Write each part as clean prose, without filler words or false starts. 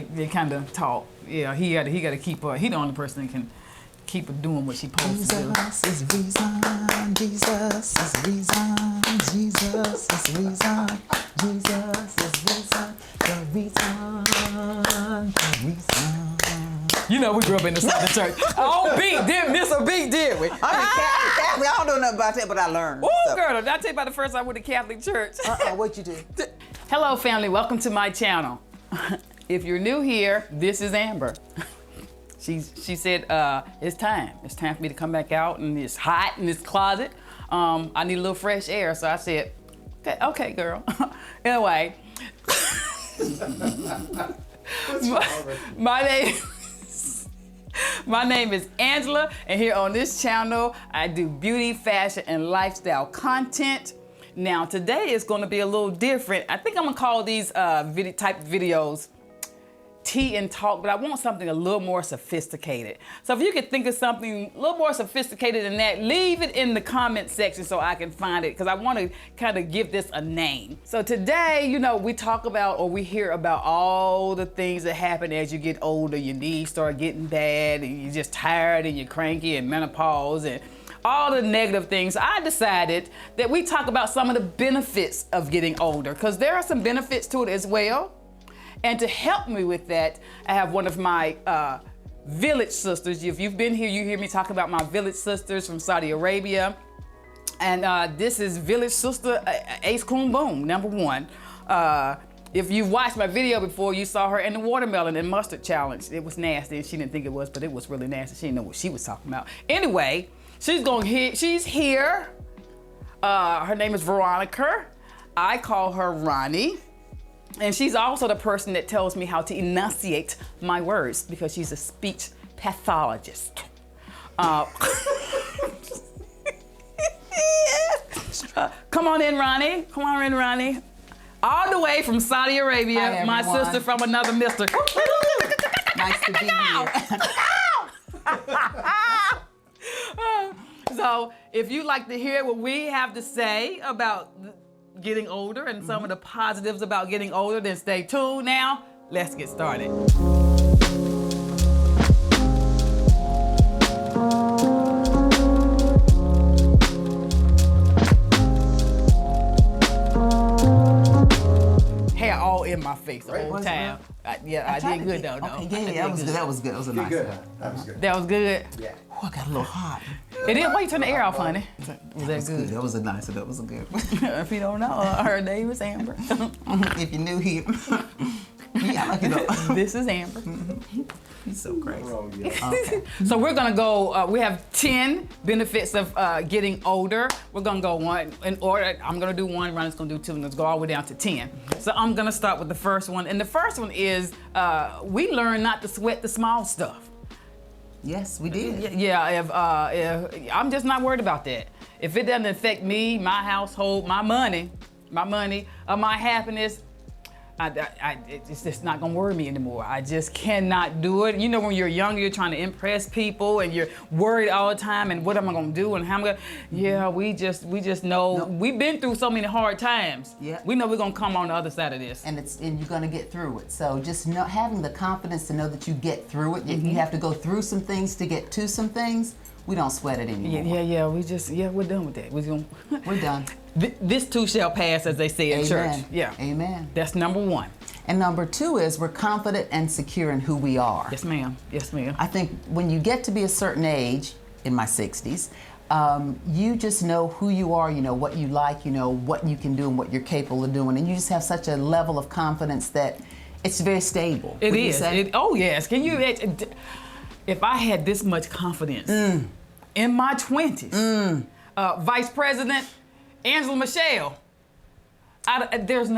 They kind of talk. Yeah, he got to keep her. He the only person that can keep her doing what she supposed to do. Jesus is reason. Jesus is reason. Jesus is reason. Jesus is reason. The reason. You know, we grew up in the Southern church. Oh, didn't miss a beat, did we? I'm Catholic. I don't know nothing about that, but I learned. Oh, girl, did I tell you about the first time I went to Catholic church? What'd you do? Hello, family. Welcome to my channel. If you're new here, this is Amber. She said, it's time. It's time for me to come back out, and it's hot in this closet. I need a little fresh air, so I said, okay, girl. Anyway. My name is Angela, and here on this channel, I do beauty, fashion, and lifestyle content. Now, today is gonna be a little different. I think I'm gonna call these type videos tea and talk, but I want something a little more sophisticated. So if you could think of something a little more sophisticated than that, leave it in the comment section so I can find it, because I want to kind of give this a name. So today, you know, we talk about, or we hear about all the things that happen as you get older. Your knees start getting bad, and you're just tired, and you're cranky, and menopause, and all the negative things. I decided that we talk about some of the benefits of getting older, because there are some benefits to it as well. And to help me with that, I have one of my village sisters. If you've been here, you hear me talk about my village sisters from Saudi Arabia. And this is village sister Ace Coon Boom, #1. If you watched my video before, you saw her in the watermelon and mustard challenge. It was nasty, and she didn't think it was, but it was really nasty. She didn't know what she was talking about. Anyway, she's here. Her name is Veronica. I call her Ronnie. And she's also the person that tells me how to enunciate my words, because she's a speech pathologist. Come on in, Ronnie. Come on in, Ronnie. All the way from Saudi Arabia, hi, my sister from another mister. Nice to be here. So if you'd like to hear what we have to say about getting older and some of the positives about getting older, then stay tuned. Now, let's get started. Hair all in my face the whole time. I did good though. Okay, yeah, that was good. That was a nice one. That was good. That was good. Yeah. Oh, I got a little hot. It is. Why you turn the air off, honey? Was that good? That was a nice one. That was a good one. If you don't know, her name is Amber. If you're new here, yeah, you know. This is Amber. He's so crazy. Oh, yeah. Okay. So we're gonna go, we have 10 benefits of getting older. We're gonna go one in order. I'm gonna do one, Ronnie's gonna do two, and let's go all the way down to 10. So I'm gonna start with the first one. And the first one is, we learn not to sweat the small stuff. Yes, we did. Yeah, if I'm just not worried about that. If it doesn't affect me, my household, my money, or my happiness, it's just not gonna worry me anymore. I just cannot do it. You know, when you're younger, you're trying to impress people, and you're worried all the time, and what am I gonna do, and how am I gonna, yeah, we just know, we've been through so many hard times. Yeah. We know we're gonna come on the other side of this. And you're gonna get through it. So just having the confidence to know that you get through it. If you have to go through some things to get to some things, we don't sweat it anymore. Yeah, we're done with that. We're done. This too shall pass, as they say in church. Yeah. Amen. That's #1. And #2 is we're confident and secure in who we are. Yes, ma'am. Yes, ma'am. I think when you get to be a certain age, in my 60s, you just know who you are, you know what you like, you know what you can do and what you're capable of doing. And you just have such a level of confidence that it's very stable. It is. Oh, yes. Can you imagine? If I had this much confidence in my 20s, Vice President Angela Mashelle, there's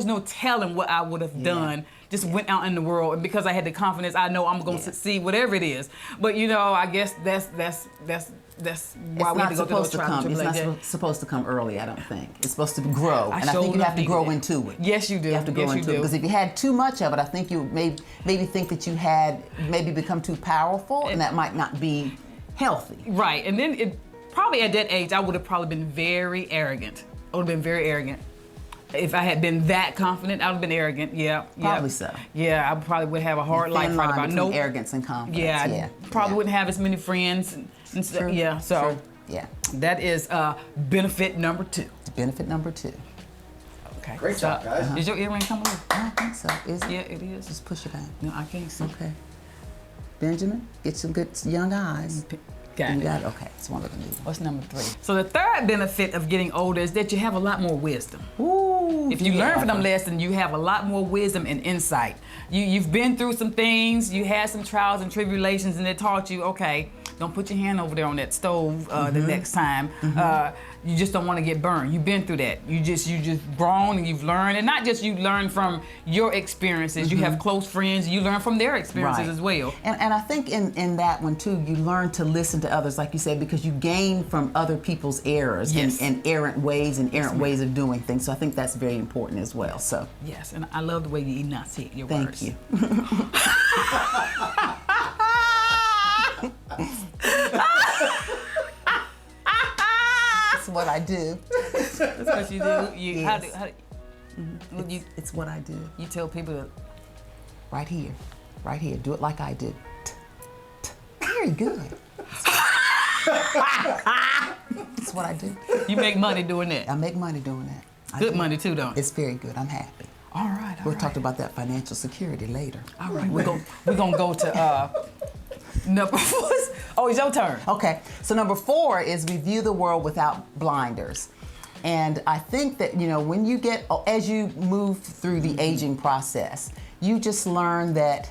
no telling what I would have done. Just went out in the world, and because I had the confidence, I know I'm going to succeed, whatever it is. But you know, I guess that's why we have to go through those trials and tribulations. It's not supposed to come early, I don't think. It's supposed to grow, and I think you have to grow into it. Yes, you do. You have to grow into it, because if you had too much of it, I think you maybe think that you had maybe become too powerful, and that might not be healthy. Right, and then probably at that age, I would have probably been very arrogant. I would have been very arrogant. If I had been that confident, I would have been arrogant. Yeah. Probably so. Yeah, I probably would have a hard life right about no arrogance and confidence. Yeah, I probably wouldn't have as many friends. And so, True. yeah, so True. Yeah. that is benefit number 2. Benefit number 2. Okay. Great job, guys. Is your earring coming off? I don't think so. Is it? Yeah, it is. Just push it back. No, I can't see. Okay. Benjamin, get some good young eyes. Got You it. got it? Okay. It's one of the new. What's number 3? So the third benefit of getting older is that you have a lot more wisdom. Ooh. If you learn from them lessons, you have a lot more wisdom and insight. You've been through some things, you had some trials and tribulations, and it taught you, okay, don't put your hand over there on that stove the next time. You just don't want to get burned. You've been through that. You just grown and you've learned, and not just you learn from your experiences. You have close friends. You learn from their experiences as well. And I think in that one too, you learn to listen to others, like you said, because you gain from other people's errors and errant ways and errant ways of doing things. So I think that's very important as well. So yes, and I love the way you enunciate your thank words. you. That's what I do. That's what you do. Yes. It's what I do. You tell people to, Right here. Do it like I do. Very good. That's what I do. you make money doing that. I make money doing that. Good money too, don't you? It's very good. I'm happy. All right. We'll talk about that financial security later. All right. We're gonna go to number 4. Oh, it's your turn. Okay. So number 4 is we view the world without blinders. And I think that, when you as you move through the aging process, you just learn that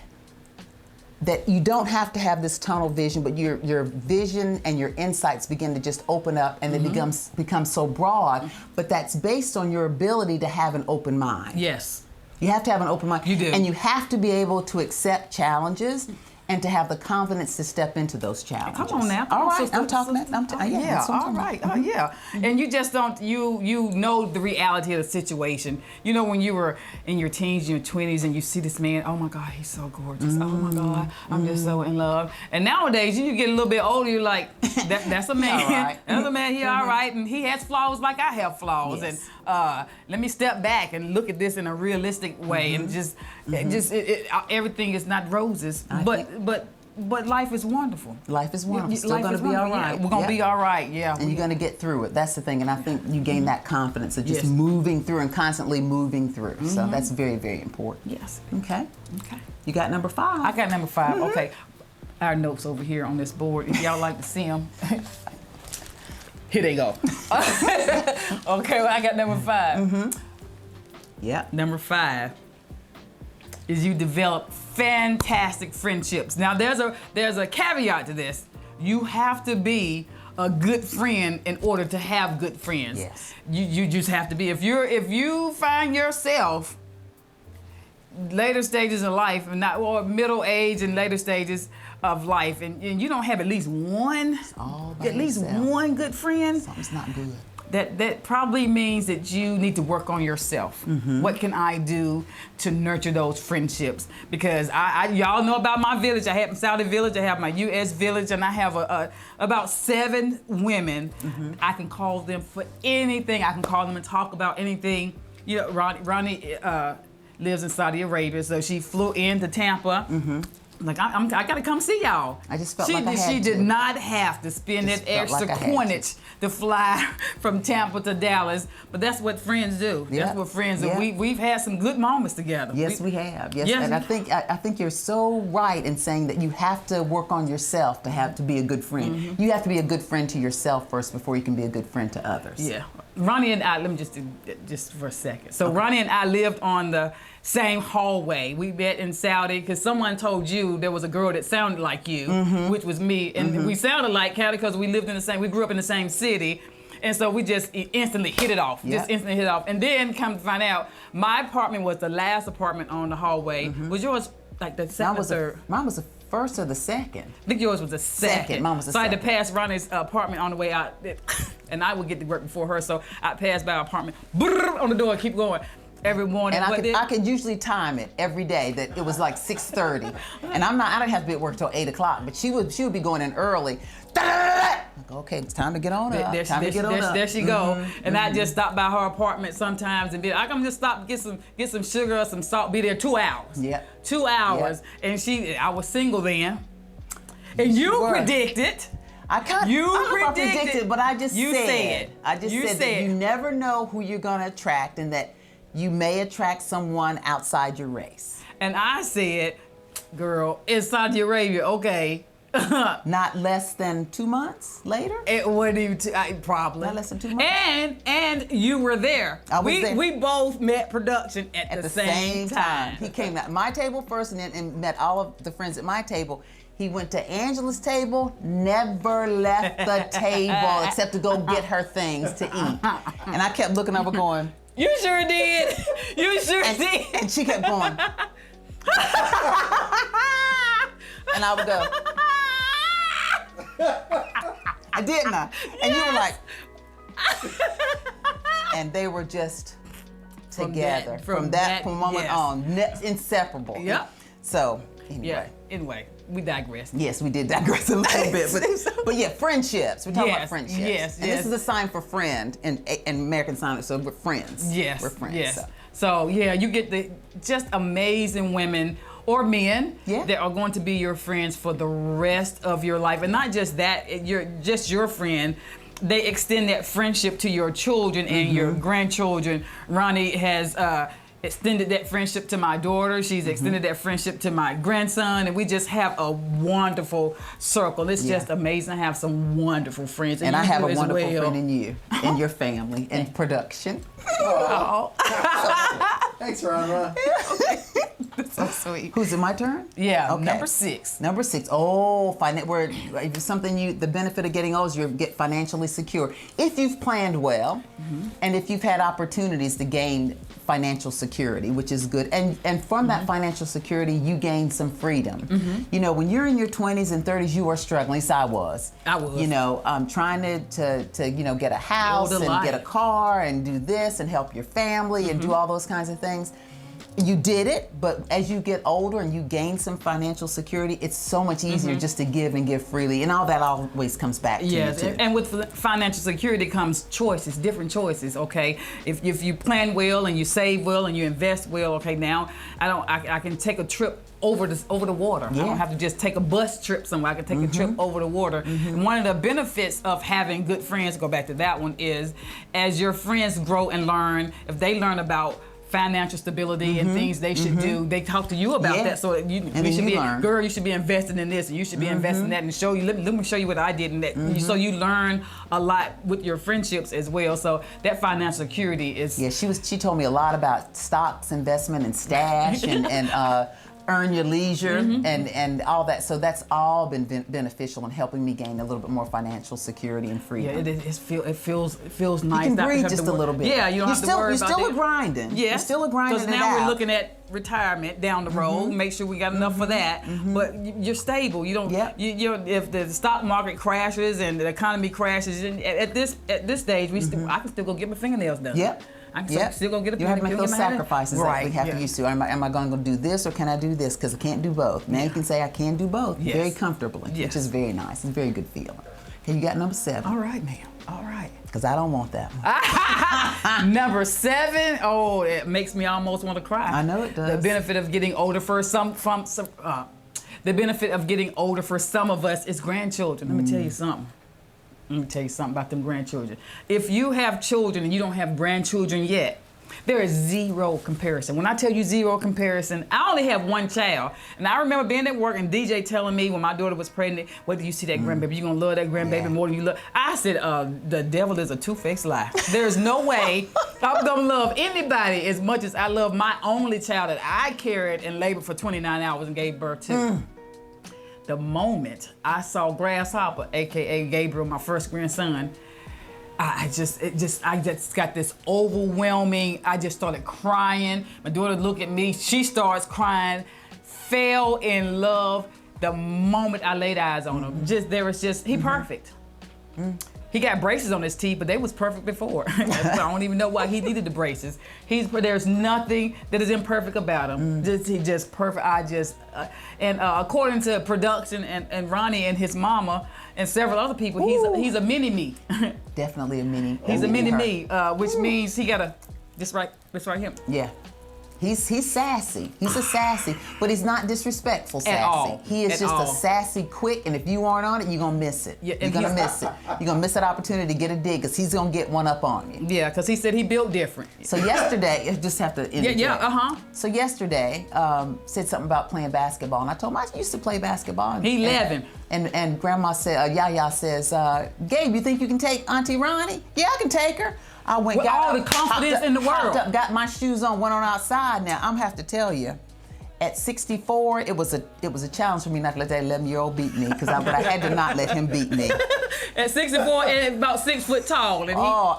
you don't have to have this tunnel vision, but your vision and your insights begin to just open up, and they become so broad. But that's based on your ability to have an open mind. Yes. You have to have an open mind. You do. And you have to be able to accept challenges and to have the confidence to step into those challenges. Come on now. All right, I'm talking that. Yeah, that's what I'm all talking right. about. Oh, yeah. And you just don't, you know the reality of the situation. You know, when you were in your teens, your 20s, and you see this man, oh my God, he's so gorgeous. Oh my God, I'm just so in love. And nowadays, you get a little bit older, you're like, that's a man. All right. That's a man, he all right, and he has flaws like I have flaws. Yes. And let me step back and look at this in a realistic way, and everything is not roses, but life is wonderful. Life is wonderful. Still Life going is to be all wonderful. right. Yeah, we're going to be all right, yeah. And you're going to get through it. That's the thing. And I think you gain that confidence of just Yes. moving through and constantly moving through. So that's very, very important. Yes. Okay. Okay. You got number 5. I got number 5. Okay. Our notes over here on this board. If y'all like to see them, here they go. Okay, well, I got number 5. Yep. Number 5 is you develop fantastic friendships. Now there's a caveat to this. You have to be a good friend in order to have good friends. Yes. You just have to be. If you find yourself later stages of life, or middle age and later stages of life, and you don't have at least one good friend, Something's not good. that probably means that you need to work on yourself. What can I do to nurture those friendships? Because y'all know about my village. I have my Saudi village, I have my U.S. village, and I have about 7 women. I can call them for anything. I can call them and talk about anything. You know, Ronnie lives in Saudi Arabia, so she flew into Tampa. Like, I gotta come see y'all. I just felt like I had She to. did not have to spend Just that felt extra like I had coinage to fly from Tampa to Dallas, but that's what friends do. Yep. That's what friends do. Yep. We've had some good moments together. Yes, we have. Yes, Yes. and I think you're so right in saying that you have to work on yourself to be a good friend. You have to be a good friend to yourself first before you can be a good friend to others. Yeah. Ronnie and I, let me just do just for a second. So Ronnie and I lived on the same hallway. We met in Saudi because someone told you there was a girl that sounded like you, which was me, and we sounded like Cali because we grew up in the same city. And so we just instantly hit it off. Yep. Just instantly hit it off. And then come to find out, my apartment was the last apartment on the hallway. Was yours like the second or third? Mine was the first or the second. I think yours was the second. Mine was the so I had to second. pass Ronnie's apartment on the way out, and I would get to work before her, so I passed by her apartment, brrr, on the door, keep going. Every morning. And I could usually time it every day that it was like 6:30. And I didn't have to be at work till 8 o'clock, but she would be going in early. Okay, it's time to get on up. There she go. And I just stop by her apartment sometimes and I can just stop, get some sugar or some salt, be there 2 hours. Yeah. 2 hours. Yeah. And I was single then. And you predicted. I predicted, but I just said that you never know who you're gonna attract and that you may attract someone outside your race. And I said, girl, it's Saudi Arabia, okay. Not less than 2 months later? It wasn't even probably. Not less than 2 months. And you were there. I was there. We both met production at the same time. He came at my table first and met all of the friends at my table. He went to Angela's table, never left the table except to go get her things to eat. And I kept looking over going, you sure did. You sure did. And she kept going. And I would go, I didn't. And you were like, and they were just together from that moment on, inseparable. Yep. So anyway. Yeah. Anyway, we digress. Yes, we did digress a little bit, but yeah, friendships. We're talking about friendships. Yes, and this is a sign for friend in American Sign, so we're friends. Yes, we're friends. Yes. So yeah, you get the just amazing women or men that are going to be your friends for the rest of your life, and not just that, you're just your friend. They extend that friendship to your children and your grandchildren. Ronnie has extended that friendship to my daughter. She's extended that friendship to my grandson, and we just have a wonderful circle. It's just amazing to have some wonderful friends. And I have a wonderful friend in you, and your family, and production. Oh. Thanks, Ron. That's so sweet. Who's it, my turn? Yeah, okay. Number 6. Number 6. Oh, the benefit of getting old is you get financially secure. If you've planned well, and if you've had opportunities to gain financial security, which is good. And from that financial security, you gain some freedom. You know, when you're in your 20s and 30s, you are struggling. At least I was. You know, trying to get a house and get a car and do this and help your family and do all those kinds of things. You did it, but as you get older and you gain some financial security, it's so much easier just to give and give freely, and all that always comes back to you too. And with financial security comes choices, different choices. Okay, if you plan well and you save well and you invest well, okay, now I can take a trip over the water. I don't have to just take a bus trip somewhere. I can take a trip over the water. And one of the benefits of having good friends, go back to that one, is as your friends grow and learn, if they learn about financial stability and things they should do, they talk to you about that. So you should be, girl, you should be investing in this, and you should be investing in that, and show you. Let me show you what I did in that. So you learn a lot with your friendships as well. So that financial security is. Yeah, she told me a lot about stocks, investment, and stash, and earn your leisure and all that. So that's all been beneficial in helping me gain a little bit more financial security and freedom. Yeah, it feels nice. You can breathe just a little bit. Yeah, you don't have to worry about it. You're still grinding. Yeah, you're still grinding. Because now we're looking at retirement down the road. Make sure we got enough for that. But you're stable. You don't. If the stock market crashes and the economy crashes, at this stage, I can still go get my fingernails done. Yep. I can still go get a You have to make those sacrifices that we have to use to. Am I going to do this or can I do this? Because I can't do both. Now you can say I can do both very comfortably, which is very nice. It's a very good feeling. Okay, you got number 7. All right, ma'am. All right. Because I don't want that one. Number 7. Oh, it makes me almost want to cry. I know it does. The benefit of getting older for the benefit of getting older for some of us is grandchildren. Let me tell you something. Let me tell you something about them grandchildren. If you have children and you don't have grandchildren yet, there is zero comparison. When I tell you zero comparison, I only have one child. And I remember being at work and DJ telling me when my daughter was pregnant, wait till you see that grandbaby. You're going to love that grandbaby more than you love. I said, the devil is a two-faced lie. There's no way I'm going to love anybody as much as I love my only child that I carried in labor for 29 hours and gave birth to. The moment I saw Grasshopper, AKA Gabriel, my first grandson, I just got this overwhelming, I just started crying. My daughter looked at me, she starts crying, fell in love the moment I laid eyes on him. He perfect. He got braces on his teeth, but they was perfect before. I don't even know why he needed the braces. There's nothing that is imperfect about him. He's just perfect. According to production and Ronnie and his mama and several other people, he's a mini me. Definitely a mini. He's a mini me, which means he got this right here. Yeah. He's sassy. He's a sassy, but he's not disrespectful sassy. At all. He is At just all. a sassy quick, and if you aren't on it, you're gonna miss it. Yeah, you're and gonna miss it. You're gonna miss that opportunity to get a dig, because he's gonna get one up on you. Yeah, because he said he built different. So yesterday, I just have to interject. So yesterday, said something about playing basketball, and I told him I used to play basketball. He 11. And Grandma said, Yaya says, Gabe, you think you can take Auntie Ronnie? Yeah, I can take her. I went, With all the confidence in the world. Up, got my shoes on, went on outside. Now I'm have to tell you, at 64, it was a challenge for me not to let that 11-year-old beat me, but I had to not let him beat me. At 64 and about 6 foot tall, and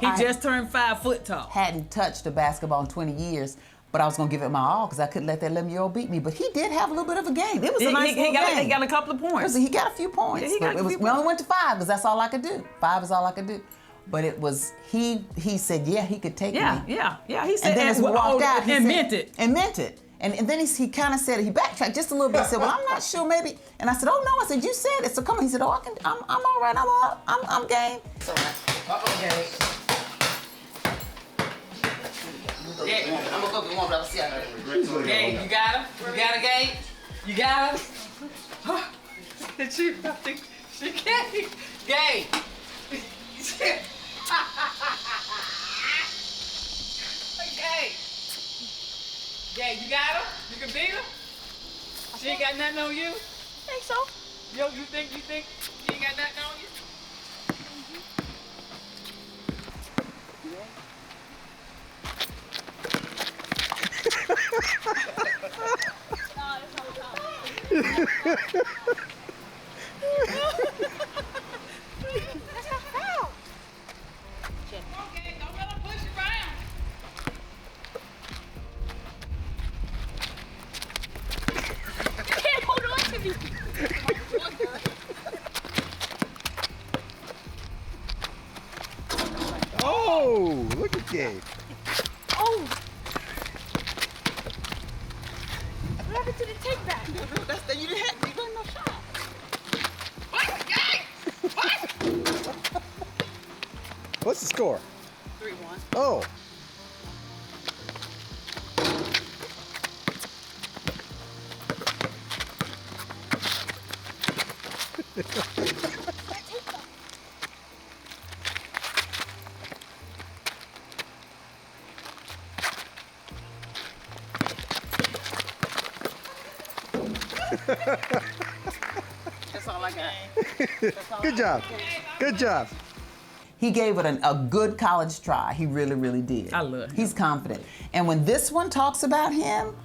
he just turned 5 foot tall. Hadn't touched a basketball in 20 years. But I was gonna give it my all because I couldn't let that 11-year-old beat me. But he did have a little bit of a game. It was a nice little game. He got a couple of points. He got a few points. Yeah, we only went to 5 because that's all I could do. 5 is all I could do. But it was he said, yeah, he could take me. Yeah. He said, and then as we walked out, he meant it. And meant it. And then he kind of said, he backtracked just a little bit. He said, well, I'm not sure, maybe. And I said, oh no. I said, you said it. So come on. He said, oh, I'm all right. I'm game. It's all right. Okay. I'm gonna go get one, but I'll see you. Gabe, you got him? You got him, Gabe? You got him? She can't. Gabe. Gabe, you got him? You can beat him? She ain't got nothing on you? I think so. Yo, you think she ain't got nothing on you? That's not foul. Okay, don't let him push you around. You can't hold on to me. Oh, look at Gabe. Oh. What happened to the take back? You didn't have me run no shot. What? Gabe? What? What's the score? 3-1. Oh. That's all I got. Good job. Good job. He gave it a good college try. He really, really did. I love him. He's confident. And when this one talks about him,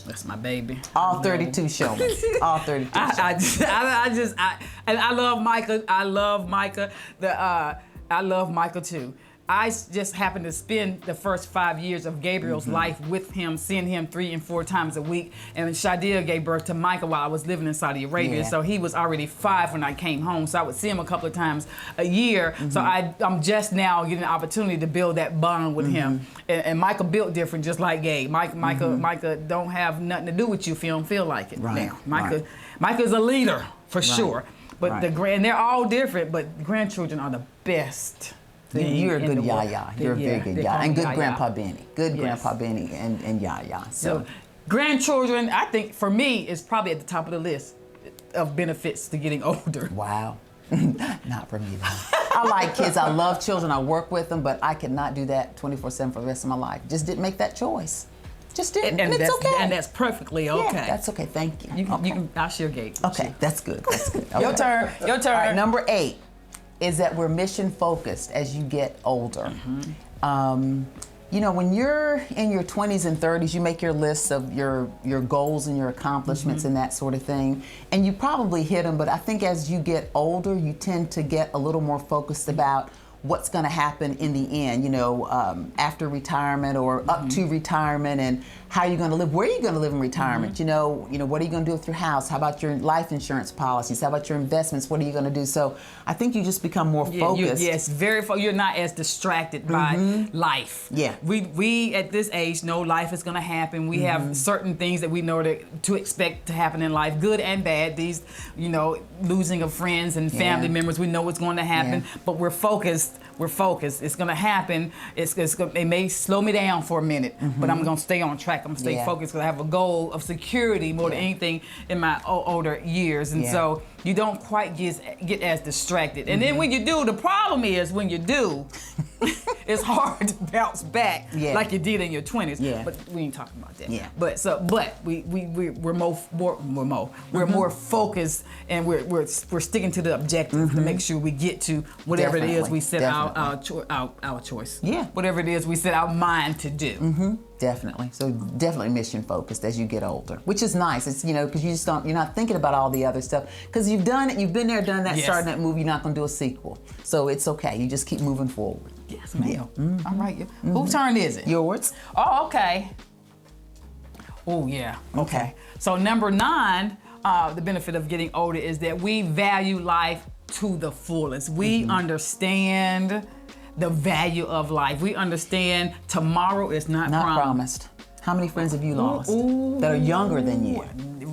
That's my baby. all 32 show me. All 32 show me. And I love Micah. I love Micah. I love Micah too. I just happened to spend the first 5 years of Gabriel's life with him, seeing him 3 and 4 times a week. And Shadia gave birth to Micah while I was living in Saudi Arabia. Yeah. So he was already 5 when I came home. So I would see him a couple of times a year. So I'm just now getting the opportunity to build that bond with him. And Micah built different, just like Gabe. Micah don't have nothing to do with you if you don't feel like it. Right, Now, right. Micah's a leader for sure. But right. and they're all different. But grandchildren are the best. You're a in the good world. Yaya. You're a very good they Yaya. call me And good Yaya. Grandpa Benny. Good Yes. Grandpa Benny and Yaya. So grandchildren, I think for me, is probably at the top of the list of benefits to getting older. Wow. Not for me, though. I like kids. I love children. I work with them, but I cannot do that 24/7 for the rest of my life. Just didn't make that choice. Just didn't. And it's that's, okay. And that's perfectly okay. Yeah, that's okay. Thank you. You can, okay. I'll share Gabe. Okay, that's good. That's good. Your Okay. turn. Your turn. All right, number 8 is that we're mission focused as you get older. You know, when you're in your 20s and 30s, you make your lists of your goals and your accomplishments and that sort of thing, and you probably hit them. But I think as you get older, you tend to get a little more focused about what's going to happen in the end, after retirement or up to retirement, and how you're going to live, where are you going to live in retirement, what are you going to do with your house, how about your life insurance policies, how about your investments, what are you going to do? So I think you just become more focused. Yes, very focused. You're not as distracted by life. Yeah. We at this age know life is going to happen. We have certain things that we know to expect to happen in life, good and bad. These, losing of friends and family members, we know what's going to happen, but we're focused. We're focused. It's going to happen. It may slow me down for a minute, but I'm going to stay on track. I'm going to stay focused because I have a goal of security more than anything in my older years. And so you don't quite get as distracted. And then when you do, the problem is when you do, it's hard to bounce back like you did in your 20s. Yeah. But we ain't talking about that. Yeah. But we're more focused, and we're sticking to the objective to make sure we get to whatever it is we set our choice. Yeah. Whatever it is we set our mind to do. Definitely. So definitely mission focused as you get older, which is nice. It's, because you're not thinking about all the other stuff, because you've done it, you've been there, done that, starting that movie, you're not going to do a sequel. So it's okay. You just keep moving forward. Yes, ma'am. All right. Whose turn is it? Yours. Oh, okay. Oh, yeah. Okay. So number 9, the benefit of getting older is that we value life to the fullest. We understand the value of life. We understand tomorrow is not promised. How many friends have you lost that are younger than you?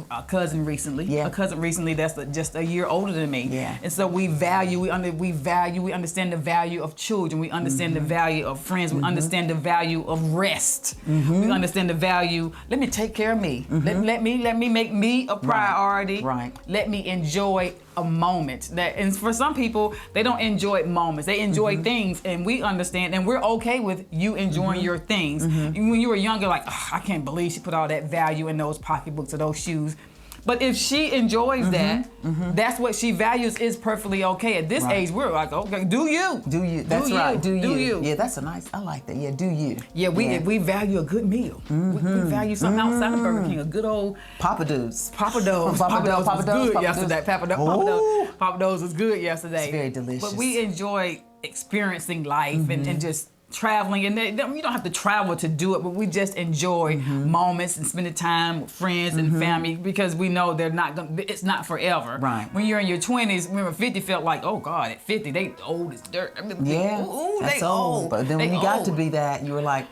A cousin recently. Yeah. A cousin recently that's just a year older than me. Yeah. And so we understand the value of children. We understand the value of friends. We understand the value of rest. We understand the value. Let me take care of me. Let me make me a priority. Right. Let me enjoy a moment. And for some people, they don't enjoy moments. They enjoy things, and we understand, and we're okay with you enjoying your things. When you were younger, like, I can't believe she put all that value in those pocketbooks or those shoes. But if she enjoys that, that's what she values, is perfectly okay. At this age, we're like, okay, do you. Do you. That's right. Do you. you. Yeah, that's I like that. Yeah, do you. Yeah, we value a good meal. We value something outside of Burger King, a good old Papa Do's. Papa Do's was good yesterday. Papa Do's was good yesterday. It's very delicious. But we enjoy experiencing life and just traveling, and you don't have to travel to do it, but we just enjoy moments and spending time with friends and family, because we know it's not forever. Right. When you're in your 20s, remember 50 felt like, oh God, at 50 they old as dirt. I mean, that's they old. But then when you got to be that, you were like,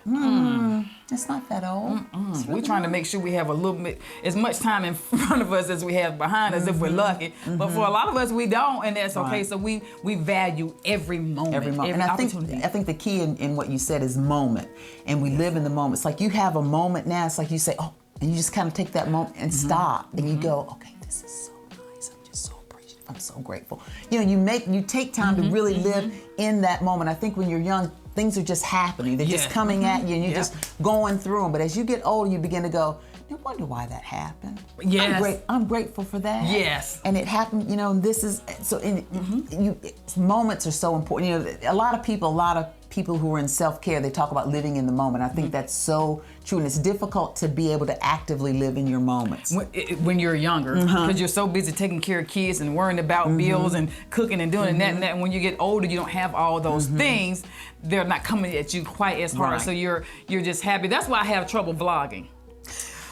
it's not that old. We're trying to make sure we have a little bit, as much time in front of us as we have behind us, if we're lucky. But for a lot of us, we don't, and that's okay. So we value every moment. And I think the key in what you said is moment. And we live in the moment. It's like you have a moment now. It's like you say, oh, and you just kind of take that moment and stop, and you go, okay, this is so nice. I'm just so appreciative. I'm so grateful. You take time to really live in that moment. I think when you're young, things are just happening. They're just coming at you, and you're just going through them. But as you get older, you begin to go, no wonder why that happened. Yes. I'm grateful for that. Yes. And it happened, this is, so moments are so important. A lot of people who are in self-care, they talk about living in the moment. I think that's so true, and it's difficult to be able to actively live in your moments. When you're younger, because you're so busy taking care of kids and worrying about bills and cooking and doing that and that. And when you get older, you don't have all those things. They're not coming at you quite as hard. Right. So you're just happy. That's why I have trouble vlogging.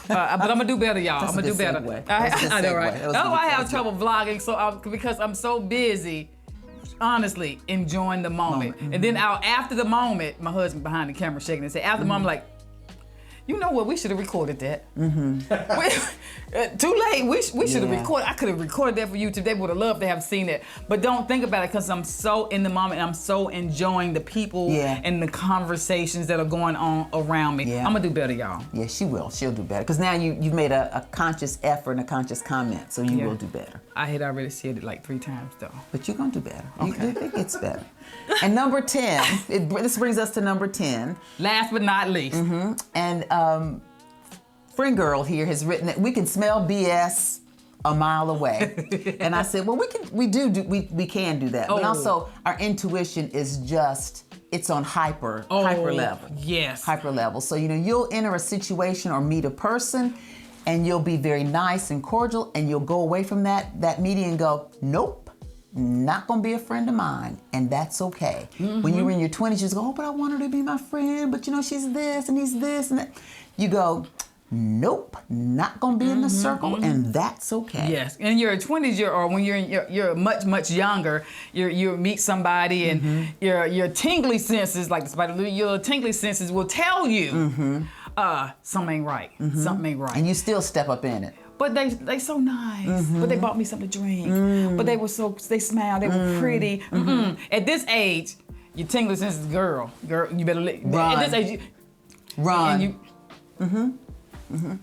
But I'm gonna do better, y'all. I'm gonna do better. I know, right? That's why I have trouble vlogging. So because I'm so busy, honestly, enjoying the moment. And then after the moment, my husband behind the camera shaking his head. After the moment, like, you know what? We should have recorded that. Too late. We should have recorded. I could have recorded that for YouTube. They would have loved to have seen it. But don't think about it, because I'm so in the moment, and I'm so enjoying the people and the conversations that are going on around me. I'm gonna do better, y'all. Yeah, she will. She'll do better. Because now you've made a conscious effort and a conscious comment, so you will do better. I had already said it like 3 times though. But you're gonna do better. Okay. It gets better. And number 10, this brings us to number 10. Last but not least. And friend girl here has written that we can smell BS a mile away. And I said, well, we can do that. But also our intuition is it's on hyper level. Yes. Hyper level. So, you'll enter a situation or meet a person, and you'll be very nice and cordial, and you'll go away from that meeting and go, nope. not gonna be a friend of mine, and that's okay. When you were in your 20s, you just go, oh, but I want her to be my friend, but you know, she's this and he's this and that. You go, nope, not gonna be in the circle, and that's okay. Yes, in your 20s, or when you're much younger, you meet somebody, and your tingly senses, like the spider, your tingly senses will tell you, something ain't right, something ain't right, and you still step up in it. But they so nice. But they bought me something to drink. But they smiled, they were pretty. At this age, your tingly senses, girl, you better Run. At this age, Run. And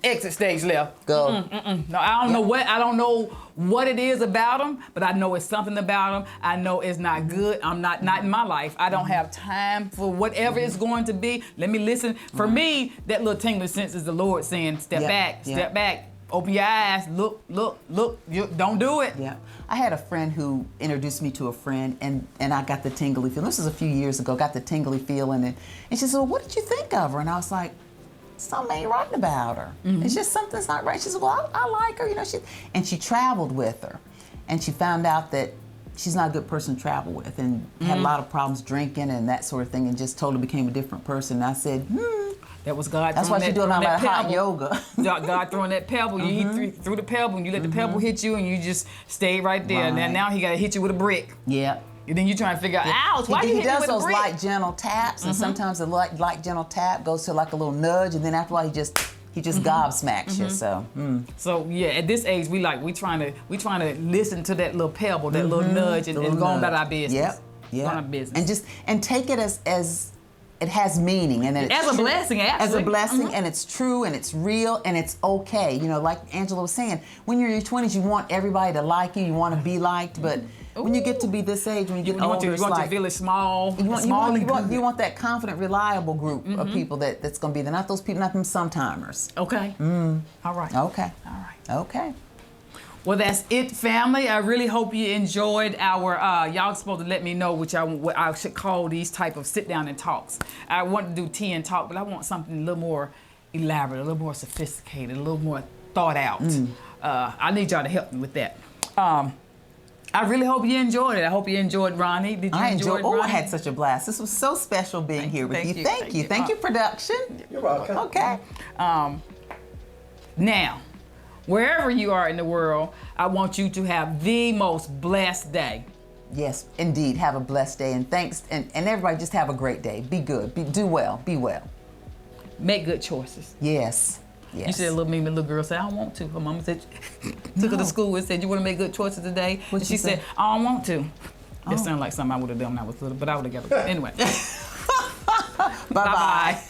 exit stage left. Go. No, I don't know what it is about them, but I know it's something about them. I know it's not good. I'm not in my life. I don't have time for whatever it's going to be. Let me listen. For me, that little tingling sense is the Lord saying, step back, open your eyes, look. You don't do it. Yeah. I had a friend who introduced me to a friend, and I got the tingly feeling. This was a few years ago. Got the tingly feeling, and she said, well, what did you think of her? And I was like, something ain't right about her. It's just something's not right. She said, well, I like her, you know. And she traveled with her, and she found out that she's not a good person to travel with, and had a lot of problems drinking and that sort of thing, and just totally became a different person. And I said, That was God. That's why she's doing all that hot yoga. God throwing that pebble. You threw the pebble, and you let the pebble hit you, and you just stayed right there. Right. Now he got to hit you with a brick. Yeah. And then you trying to figure out, ouch, why you hit me does with a those brick? light, gentle taps, and sometimes the light, gentle tap goes to like a little nudge, and then after a while he just gobsmacks you. So. So yeah, at this age, we trying to listen to that little pebble, that little nudge, and go on about our business. Yep. Go on our business. And take it as it has meaning, and it's As a blessing, as actually. a blessing, and it's true, and it's real, and it's okay. You know, like Angela was saying, when you're in your 20s, you want everybody to like you, you want to be liked, but when you get to be this age, when you get older, you want to feel it small. You want that confident, reliable group of people that's going to be there. Not those people, not them sometimers. Okay. All right. Okay. All right. Okay. Well, that's it, family. I really hope you enjoyed our, y'all supposed to let me know what I should call these type of sit down and talks. I want to do tea and talk, but I want something a little more elaborate, a little more sophisticated, a little more thought out. I need y'all to help me with that. I really hope you enjoyed it. I hope you enjoyed Ronnie. Did you enjoy it, Ronnie? I had such a blast. This was so special being here with you. Thank you. Thank you, production. You're welcome. Okay. Now, wherever you are in the world, I want you to have the most blessed day. Yes, indeed. Have a blessed day, and thanks, and everybody just have a great day. Be good. Do well. Be well. Make good choices. Yes. Yes. You said a little girl said, I don't want to. Her mama said, took her to school and said, you want to make good choices today? What'd And she she say? said, I don't want to. That sounded like something I would have done when I was little, but I would have got it. Anyway. Bye-bye.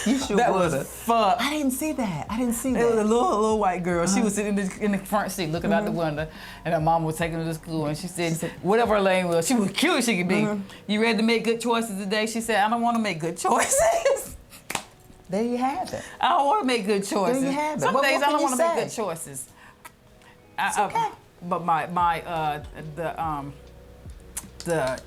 You sure That would. was fun. I didn't see that. It was a little white girl. She was sitting in the front seat looking out the window, and her mom was taking her to school, and she said, whatever her name was, she was cute as she could be. You ready to make good choices today? She said, I don't want to make good choices. There you have it. I don't want to make good choices. There you have it. Some What days can I don't you want to make say? good choices. It's okay. But the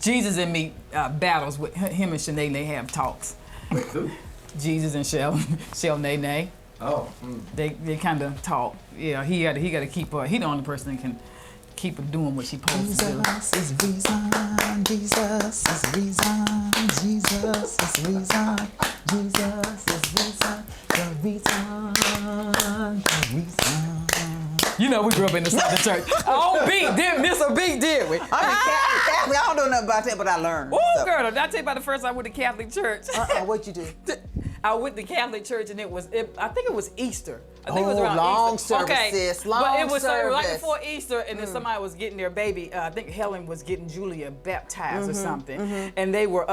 Jesus and me battles with him and Shanae. They have talks. Who? Jesus and Shell Nene. Oh. They kind of talk. Yeah, he got to keep her. He the only person that can keep her doing what she supposed to do. Jesus is reason. Jesus is reason. Jesus is reason. Jesus is reason. The reason. The reason. You know, we grew up in the Southern church. Oh, didn't miss a beat, did we? I'm Catholic. I don't know nothing about that, but I learned. Oh, girl, did I tell you about the first time I went to Catholic church? What'd you do? I went to Catholic church, and I think it was Easter. I think it was Oh, around long Easter. service, Okay, sis. Long but it was right service. before Easter, and then somebody was getting their baby. I think Helen was getting Julia baptized or something, and they were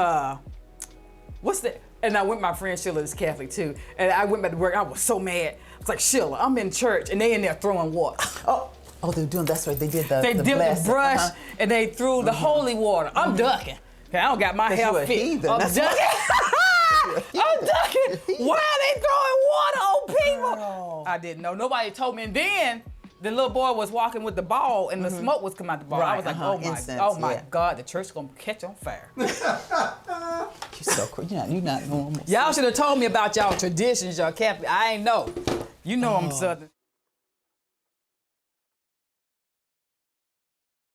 what's that? And I went. My friend Sheila is Catholic too, and I went back to work. I was so mad. I was like, Sheila, I'm in church, and they in there throwing water. Oh, they're doing. That's right. They did the. They dipped the blessing. brush, and they threw the holy water. I'm ducking. Okay, I don't got my hair you a fit. heathen. I'm That's ducking. I'm ducking. Why are they throwing water on people? Girl. I didn't know. Nobody told me. And then the little boy was walking with the ball, and the smoke was coming out the ball. I was like, Incense, oh my yeah. God, the church's gonna catch on fire. You're so cool. You're not normal. Y'all should have told me about y'all traditions, y'all Catholic. I ain't know. You know I'm Southern.